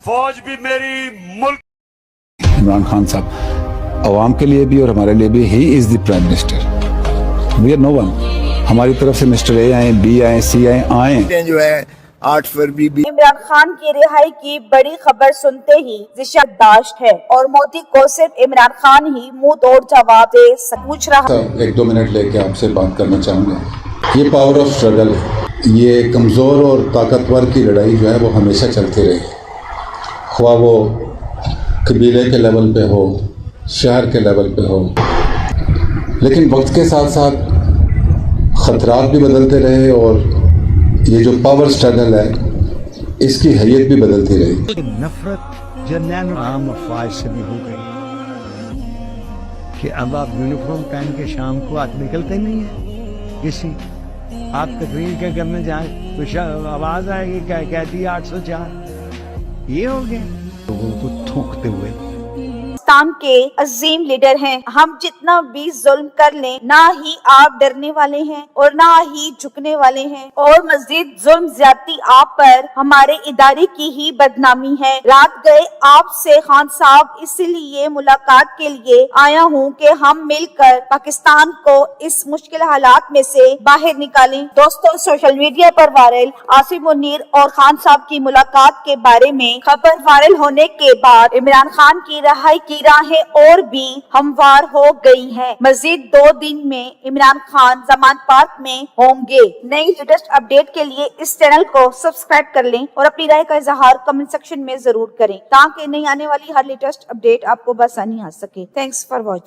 फौज भी मेरी, मुल्क। इमरान खान साहब अवाम के लिए भी और हमारे लिए भी he is the prime minister. We are no one. हमारी तरफ से मिस्टर ए आए, बी आए, सी आए जो है 8 फरवरी भी इमरान खान की रिहाई की बड़ी खबर सुनते ही जिशादाश्त है और मोदी को सिर्फ इमरान खान ही मुंह तोड़ जवाब दे पूछ रहा। एक दो मिनट लेके आपसे बात करना चाहूँगा। ये पावर ऑफ स्ट्रगल है। ये कमज़ोर और ताकतवर की लड़ाई जो है वो हमेशा चलती रही, ख्वाह वो कबीले के लेवल पे हो, शहर के लेवल पे हो, लेकिन वक्त के साथ साथ ख़तरात भी बदलते रहे और ये जो पावर स्ट्रगल है इसकी हैयत भी बदलती रही। नफरत जर्नैल आम अफवाज से भी हो गई कि अब आप यूनिफॉर्म पहन के शाम को आप निकलते नहीं है किसी, आप तकरीर के करने जाए तो आवाज आएगी क्या कहती है 804। ये हो गया लोगों को थूकते हुए। पाकिस्तान के अजीम लीडर हैं। हम जितना भी जुल्म कर लें, ना ही आप डरने वाले हैं और ना ही झुकने वाले हैं, और मजीद जुल्म ज्यादती आप पर हमारे इदारे की ही बदनामी है। रात गए आपसे खान साहब, इसीलिए मुलाकात के लिए आया हूँ कि हम मिलकर पाकिस्तान को इस मुश्किल हालात में से बाहर निकालें। दोस्तों, सोशल मीडिया पर वायरल आसिफ मुनीर और खान साहब की मुलाकात के बारे में खबर वायरल होने के बाद इमरान खान की रिहाई की राहें और भी हमवार हो गई हैं। मजीद 2 दिन में इमरान खान जमानत पार्क में होंगे। नई लेटेस्ट अपडेट के लिए इस चैनल को सब्सक्राइब कर लें और अपनी राय का इजहार कमेंट सेक्शन में जरूर करें ताकि नई आने वाली हर लेटेस्ट अपडेट आपको बआसानी आ सके। Thanks for watching.